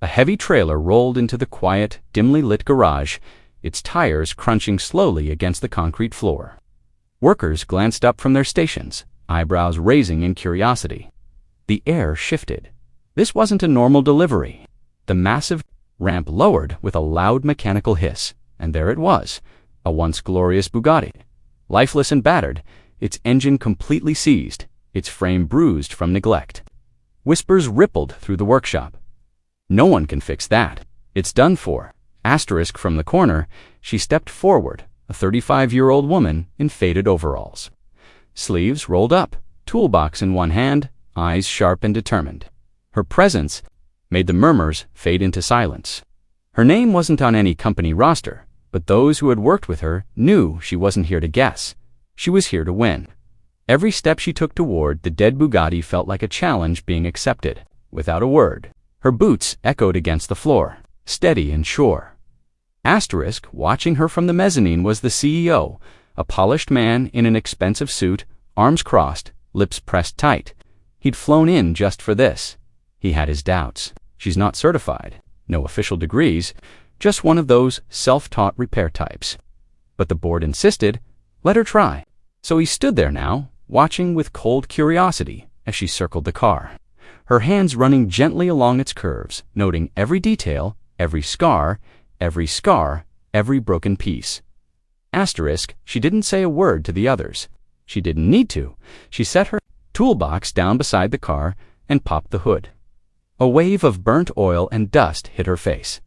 A heavy trailer rolled into the quiet, dimly lit garage, its tires crunching slowly against the concrete floor. Workers glanced up from their stations, eyebrows raising in curiosity. The air shifted. This wasn't a normal delivery. The massive ramp lowered with a loud mechanical hiss, and there it was, a once glorious Bugatti. Lifeless and battered, its engine completely seized, its frame bruised from neglect. Whispers rippled through the workshop. "No one can fix that. It's done for." Asterisk from the corner, she stepped forward, a 35-year-old woman in faded overalls. Sleeves rolled up, toolbox in one hand, eyes sharp and determined. Her presence made the murmurs fade into silence. Her name wasn't on any company roster, but those who had worked with her knew she wasn't here to guess. She was here to win. Every step she took toward the dead Bugatti felt like a challenge being accepted. Without a word, her boots echoed against the floor, steady and sure. Asterisk, watching her from the mezzanine, was the CEO, a polished man in an expensive suit, arms crossed, lips pressed tight. He'd flown in just for this. He had his doubts. She's not certified, no official degrees, just one of those self-taught repair types. But the board insisted, let her try. So he stood there now, watching with cold curiosity as she circled the car, her hands running gently along its curves, noting every detail, every scar, every broken piece. Asterisk, she didn't say a word to the others. She didn't need to. She set her toolbox down beside the car and popped the hood. A wave of burnt oil and dust hit her face.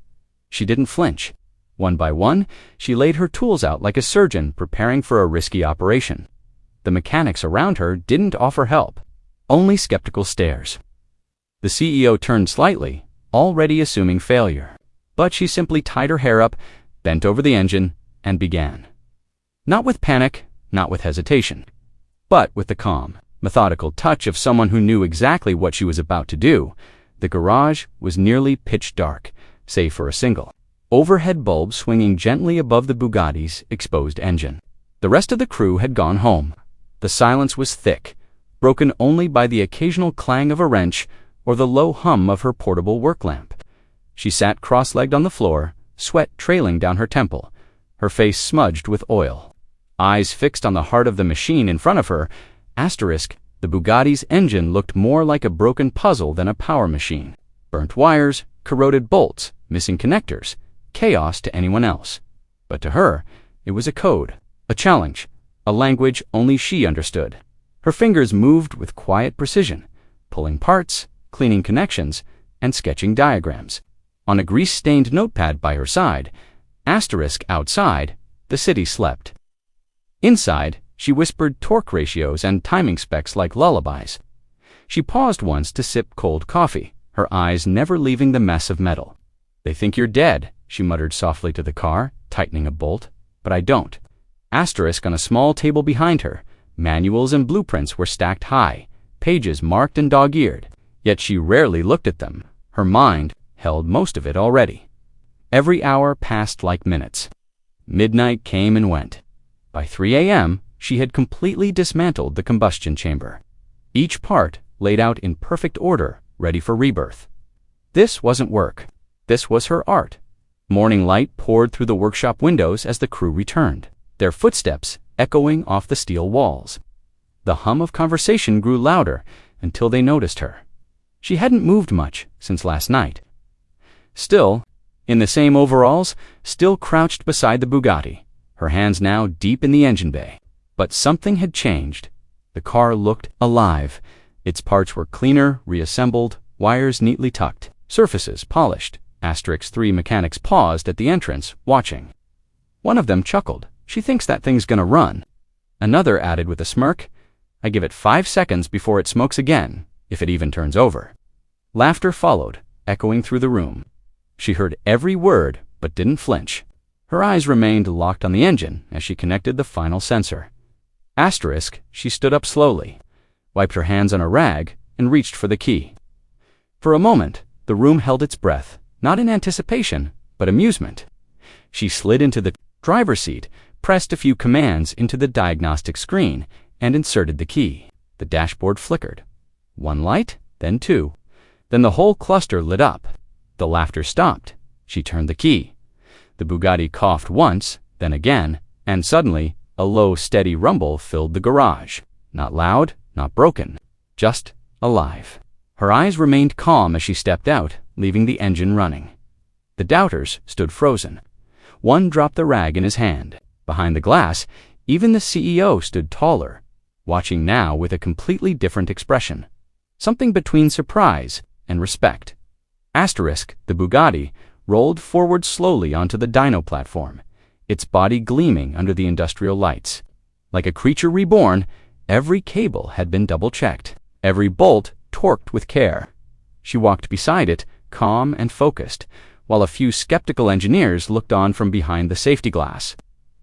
She didn't flinch. One by one, she laid her tools out like a surgeon preparing for a risky operation. The mechanics around her didn't offer help, only skeptical stares. The CEO turned slightly, already assuming failure. But she simply tied her hair up, bent over the engine, and began. Not with panic, not with hesitation, but with the calm, methodical touch of someone who knew exactly what she was about to do. The garage was nearly pitch dark, save for a single overhead bulb swinging gently above the Bugatti's exposed engine. The rest of the crew had gone home. The silence was thick, broken only by the occasional clang of a wrench or the low hum of her portable work lamp. She sat cross-legged on the floor, sweat trailing down her temple, her face smudged with oil. Eyes fixed on the heart of the machine in front of her. Asterisk, the Bugatti's engine looked more like a broken puzzle than a power machine. Burnt wires, corroded bolts, missing connectors. Chaos to anyone else. But to her, it was a code, a challenge, a language only she understood. Her fingers moved with quiet precision, pulling parts, cleaning connections, and sketching diagrams. On a grease-stained notepad by her side, asterisk outside, the city slept. Inside, she whispered torque ratios and timing specs like lullabies. She paused once to sip cold coffee, her eyes never leaving the mess of metal. "They think you're dead," she muttered softly to the car, tightening a bolt. "But I don't." Asterisk on a small table behind her, manuals and blueprints were stacked high, pages marked and dog-eared, yet she rarely looked at them. Her mind held most of it already. Every hour passed like minutes. Midnight came and went. By 3 a.m., she had completely dismantled the combustion chamber. Each part laid out in perfect order, ready for rebirth. This wasn't work. This was her art. Morning light poured through the workshop windows as the crew returned, their footsteps echoing off the steel walls. The hum of conversation grew louder until they noticed her. She hadn't moved much since last night. Still, in the same overalls, still crouched beside the Bugatti, her hands now deep in the engine bay. But something had changed. The car looked alive. Its parts were cleaner, reassembled, wires neatly tucked, surfaces polished. Asterisk 3 mechanics paused at the entrance, watching. One of them chuckled. "She thinks that thing's gonna run." Another added with a smirk, "I give it 5 seconds before it smokes again, if it even turns over." Laughter followed, echoing through the room. She heard every word, but didn't flinch. Her eyes remained locked on the engine as she connected the final sensor. Asterisk, she stood up slowly, wiped her hands on a rag, and reached for the key. For a moment, the room held its breath, not in anticipation, but amusement. She slid into the driver's seat, pressed a few commands into the diagnostic screen, and inserted the key. The dashboard flickered. One light, then two. Then the whole cluster lit up. The laughter stopped. She turned the key. The Bugatti coughed once, then again, and suddenly, a low, steady rumble filled the garage. Not loud, not broken, just alive. Her eyes remained calm as she stepped out, leaving the engine running. The doubters stood frozen. One dropped the rag in his hand. Behind the glass, even the CEO stood taller, watching now with a completely different expression. Something between surprise and respect. Asterisk, the Bugatti, rolled forward slowly onto the dyno platform, its body gleaming under the industrial lights. Like a creature reborn, every cable had been double-checked, every bolt torqued with care. She walked beside it, calm and focused, while a few skeptical engineers looked on from behind the safety glass.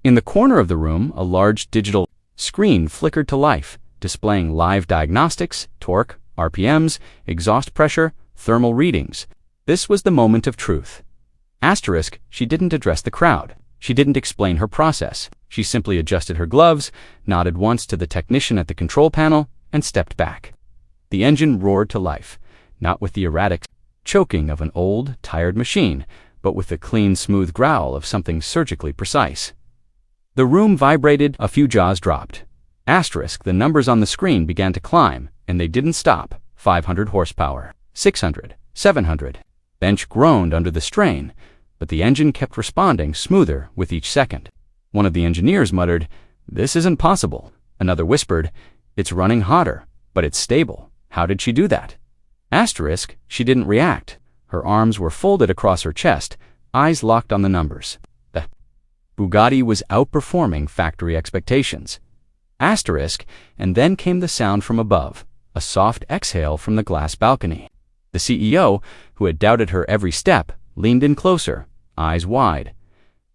In the corner of the room, a large digital screen flickered to life, displaying live diagnostics, torque, RPMs, exhaust pressure, thermal readings. This was the moment of truth. Asterisk, she didn't address the crowd. She didn't explain her process. She simply adjusted her gloves, nodded once to the technician at the control panel, and stepped back. The engine roared to life, not with the erratic choking of an old, tired machine, but with the clean, smooth growl of something surgically precise. The room vibrated, a few jaws dropped. Asterisk, the numbers on the screen began to climb, and they didn't stop. 500 horsepower, 600, 700. Bench groaned under the strain, but the engine kept responding smoother with each second. One of the engineers muttered, "This isn't possible." Another whispered, "It's running hotter, but it's stable. How did she do that?" Asterisk, she didn't react. Her arms were folded across her chest, eyes locked on the numbers. The Bugatti was outperforming factory expectations. Asterisk, and then came the sound from above, a soft exhale from the glass balcony. The CEO, who had doubted her every step, leaned in closer, eyes wide.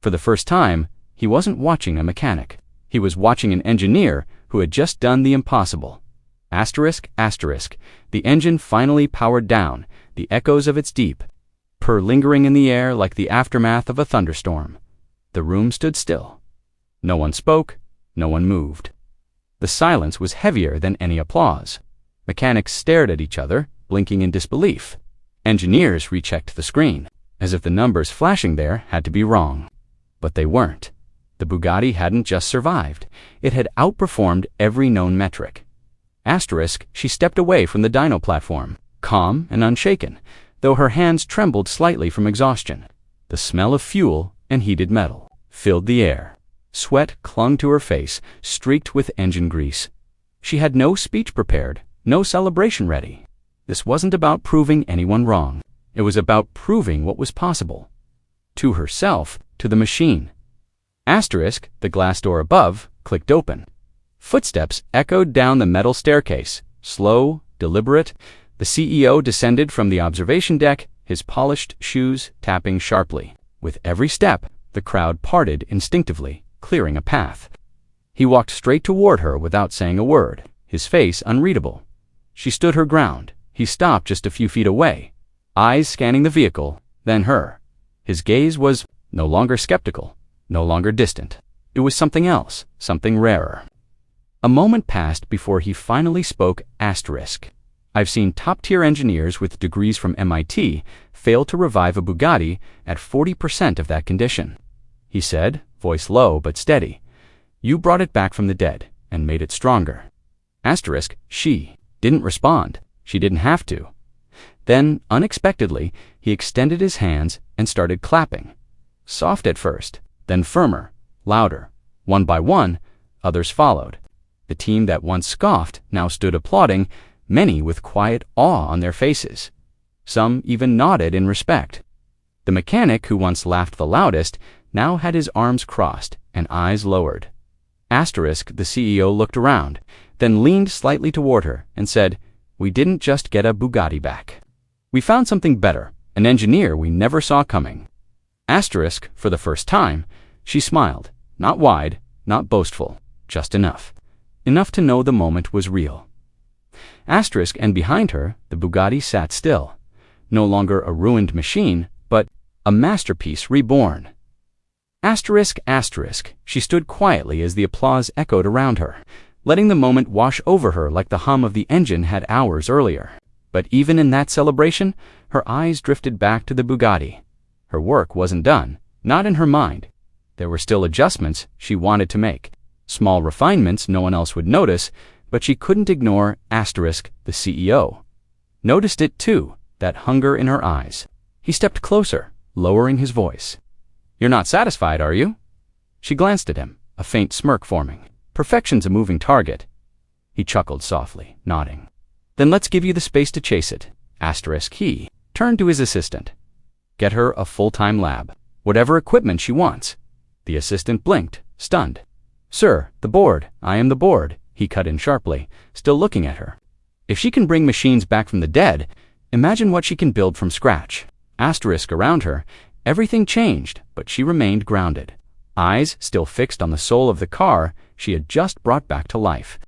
For the first time, he wasn't watching a mechanic. He was watching an engineer who had just done the impossible. Asterisk, asterisk, the engine finally powered down, the echoes of its deep purr lingering in the air like the aftermath of a thunderstorm. The room stood still. No one spoke, no one moved. The silence was heavier than any applause. Mechanics stared at each other, blinking in disbelief. Engineers rechecked the screen, as if the numbers flashing there had to be wrong. But they weren't. The Bugatti hadn't just survived. It had outperformed every known metric. Asterisk, she stepped away from the dyno platform, calm and unshaken, though her hands trembled slightly from exhaustion. The smell of fuel and heated metal filled the air. Sweat clung to her face, streaked with engine grease. She had no speech prepared, no celebration ready. This wasn't about proving anyone wrong. It was about proving what was possible. To herself, to the machine. Asterisk, the glass door above, clicked open. Footsteps echoed down the metal staircase, slow, deliberate. The CEO descended from the observation deck, his polished shoes tapping sharply. With every step, the crowd parted instinctively, clearing a path. He walked straight toward her without saying a word, his face unreadable. She stood her ground. He stopped just a few feet away, eyes scanning the vehicle, then her. His gaze was no longer skeptical, no longer distant. It was something else, something rarer. A moment passed before he finally spoke. Asterisk. I've seen top-tier engineers with degrees from MIT fail to revive a Bugatti at 40% of that condition. He said, voice low but steady, "You brought it back from the dead and made it stronger." Asterisk, she didn't respond. She didn't have to. Then, unexpectedly, he extended his hands and started clapping. Soft at first, then firmer, louder. One by one, others followed. The team that once scoffed now stood applauding, many with quiet awe on their faces. Some even nodded in respect. The mechanic who once laughed the loudest now had his arms crossed and eyes lowered. Asterisk, the CEO looked around, then leaned slightly toward her and said, "We didn't just get a Bugatti back. We found something better, an engineer we never saw coming." Asterisk, for the first time, she smiled, not wide, not boastful, just enough. Enough to know the moment was real. Asterisk, and behind her, the Bugatti sat still. No longer a ruined machine, but a masterpiece reborn. Asterisk, asterisk, she stood quietly as the applause echoed around her, letting the moment wash over her like the hum of the engine had hours earlier. But even in that celebration, her eyes drifted back to the Bugatti. Her work wasn't done, not in her mind. There were still adjustments she wanted to make, small refinements no one else would notice, but she couldn't ignore the CEO. Noticed it too, that hunger in her eyes. He stepped closer, lowering his voice. "You're not satisfied, are you?" She glanced at him, a faint smirk forming. "Perfection's a moving target." He chuckled softly, nodding. "Then let's give you the space to chase it." He turned to his assistant. "Get her a full-time lab, whatever equipment she wants." The assistant blinked, stunned. "Sir, the board, I am the board," he cut in sharply, still looking at her. "If she can bring machines back from the dead, imagine what she can build from scratch." Around her, everything changed, but she remained grounded. Eyes still fixed on the soul of the car she had just brought back to life.